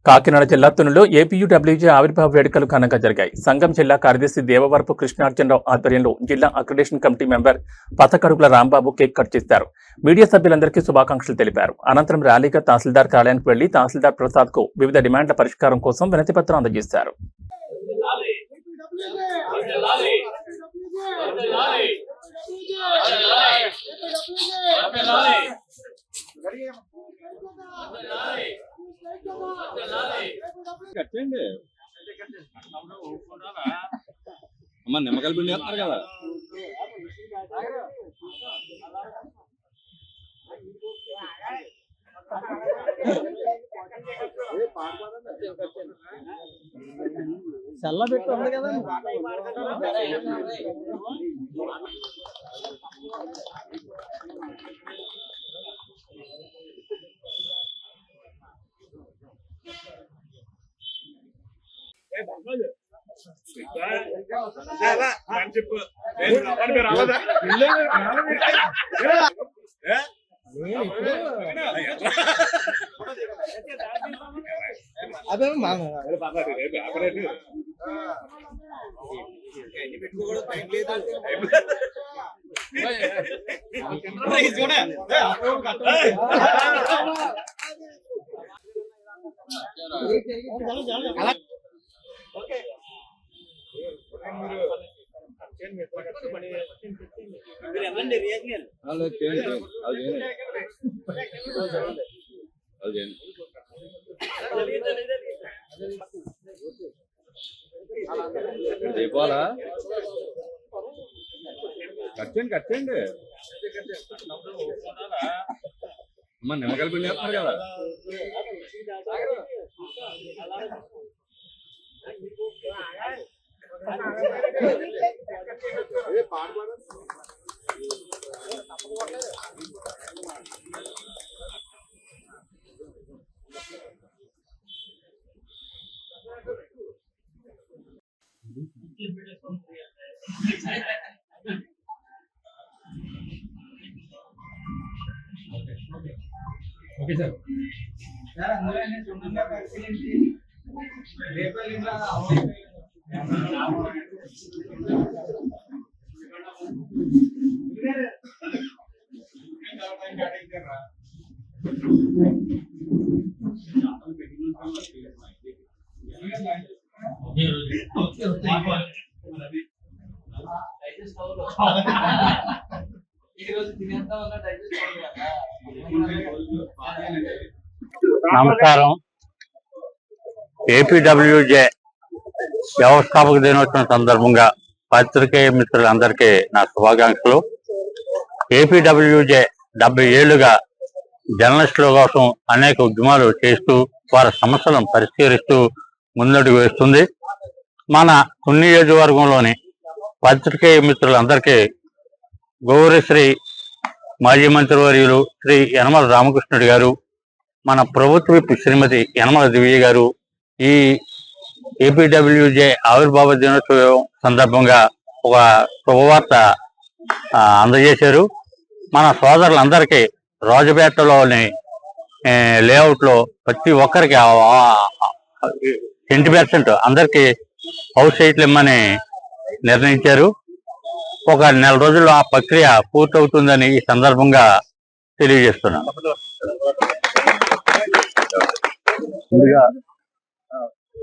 కాకినాడ జిల్లా తునిలో ఏపీయూడబ్ల్యూజే ఆవిర్భావ వేడుకలు ఘనంగా జరిగాయి. సంఘం జిల్లా కార్యదర్శి దేవవరపు కృష్ణార్జునరావు ఆధ్వర్యంలో జిల్లా accreditation committee member Pathakadugula Rambabu cake cut చేశారు. మీడియా సభ్యులందరికీ శుభాకాంక్షలు తెలిపారు. అనంతరం ర్యాలీగా తహసీల్దార్ కార్యాలయానికి వెళ్లి తహసీల్దార్ ప్రసాద్ కు వివిధ డిమాండ్ల పరిష్కారం కోసం వినతిపత్రం అందజేశారు. కట్టండి అమ్మ నిమ్మకాయలు పిండి వేస్తున్నారు కదా. చల్ల పెట్టి ఉంది కదా. అదే అయిపోవాలా కట్టండి కట్టండి అమ్మ నిమ్మకాయలు పిండి వేస్తున్నారు కదా. ఓకే సార్ నమస్కారం. ఏపీడబ్ల్యూజే వ్యవస్థాపక దినోత్సవం సందర్భంగా పత్రికేయ మిత్రులందరికీ నా శుభాకాంక్షలు. ఏపీడబ్ల్యూజే 70 ఏళ్లుగా జర్నలిస్టుల కోసం అనేక ఉద్యమాలు చేస్తూ వారి సమస్యలను పరిష్కరిస్తూ ముందడుగు వేస్తుంది. మన నియోజకవర్గంలోని పత్రికేయ మిత్రులందరికీ గౌరవశ్రీ మాజీ మంత్రివర్యులు శ్రీ యనమల రామకృష్ణుడు గారు, మన ప్రభుత్వ విప్ శ్రీమతి యనమల దివ్య గారు ఈ ఏపీడబ్ల్యూజే ఆవిర్భావ దినోత్సవం సందర్భంగా ఒక శుభవార్త అందజేశారు. మన సోదరులందరికీ రాజుపేటలోని లేఅవుట్లో ప్రతి ఒక్కరికి 20% అందరికీ హౌస్ సైట్లు ఇమ్మని నిర్ణయించారు. ఒక నెల రోజుల్లో ఆ ప్రక్రియ పూర్తవుతుందని ఈ సందర్భంగా తెలియజేస్తున్నాను.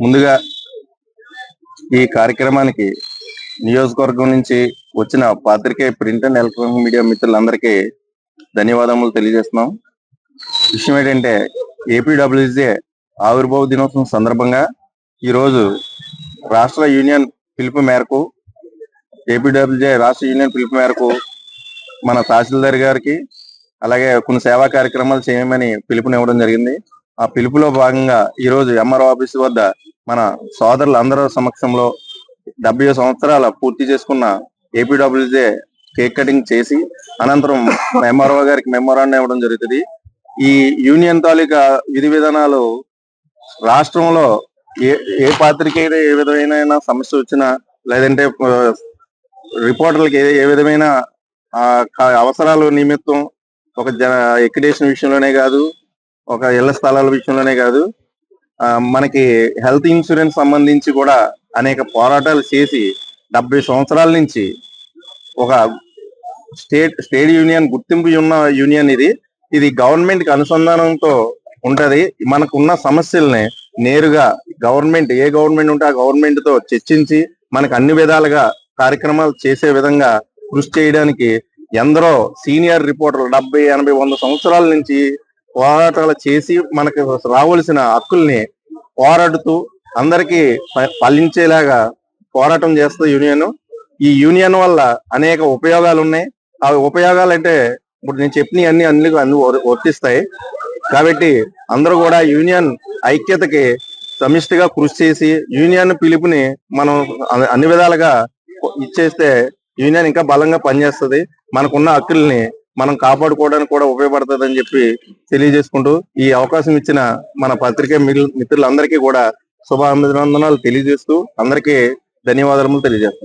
ముందుగా ఈ కార్యక్రమానికి నియోజకవర్గం నుంచి వచ్చిన పాత్రికేయ ప్రింట్ అండ్ ఎలక్ట్రానిక్ మీడియా మిత్రులందరికీ ధన్యవాదములు తెలియజేస్తున్నాం. విషయం ఏంటంటే ఏపీడబ్ల్యూజే ఆవిర్భావ దినోత్సవం సందర్భంగా ఈరోజు రాష్ట్ర యూనియన్ పిలుపు మేరకు ఏపీడబ్ల్యూజే రాష్ట్ర యూనియన్ పిలుపు మేరకు మన తహసీల్దార్ గారికి అలాగే కొన్ని సేవా కార్యక్రమాలు చేయమని పిలుపునివ్వడం జరిగింది. ఆ పిలుపులో భాగంగా ఈరోజు ఎంఆర్ఓ ఆఫీస్ వద్ద మన సోదరులందరూ సమక్షంలో 70 సంవత్సరాల పూర్తి చేసుకున్న ఏపీడబ్ల్యూజే కేక్ కటింగ్ చేసి అనంతరం ఎంఆర్ఓ గారికి మెమోరాండం ఇవ్వడం జరుగుతుంది. ఈ యూనియన్ తాలూకా విధి విధానాలు రాష్ట్రంలో ఏ పాత్రికేయ ఏ విధమైన సమస్య వచ్చినా లేదంటే రిపోర్టర్లకి ఏ విధమైన అవసరాల నిమిత్తం ఒక ఎక్రిడేషన్ విషయంలోనే కాదు, ఒక ఇళ్ల స్థలాల విషయంలోనే కాదు, మనకి హెల్త్ ఇన్సూరెన్స్ సంబంధించి కూడా అనేక పోరాటాలు చేసి 70 సంవత్సరాల నుంచి ఒక స్టేట్ యూనియన్ గుర్తింపు ఉన్న యూనియన్ ఇది గవర్నమెంట్ కి అనుసంధానంతో ఉంటది. మనకున్న సమస్యల్ని నేరుగా ఏ గవర్నమెంట్ ఉంటే ఆ గవర్నమెంట్ తో చర్చించి మనకు అన్ని విధాలుగా కార్యక్రమాలు చేసే విధంగా కృషి చేయడానికి ఎందరో సీనియర్ రిపోర్టర్లు 70, 80, 100 సంవత్సరాల నుంచి పోరాటాలు చేసి మనకు రావాల్సిన హక్కుల్ని పోరాడుతూ అందరికీ ఫలించేలాగా పోరాటం చేస్తుంది యూనియన్. ఈ యూనియన్ వల్ల అనేక ఉపయోగాలు ఉన్నాయి. ఆ ఉపయోగాలు అంటే ఇప్పుడు నేను చెప్పిన అన్ని వర్తిస్తాయి. కాబట్టి అందరూ కూడా యూనియన్ ఐక్యతకి సమిష్టిగా కృషి చేసి యూనియన్ పిలుపుని మనం అన్ని విధాలుగా ఇచ్చేస్తే యూనియన్ ఇంకా బలంగా పనిచేస్తుంది. మనకున్న హక్కుల్ని మనం కాపాడుకోవడానికి కూడా ఉపయోగపడుతుంది అని చెప్పి తెలియజేసుకుంటూ ఈ అవకాశం ఇచ్చిన మన పత్రికా మిత్రులందరికీ కూడా శుభాభినందనాలు తెలియజేస్తూ అందరికీ ధన్యవాదాలు తెలియజేస్తున్నాం.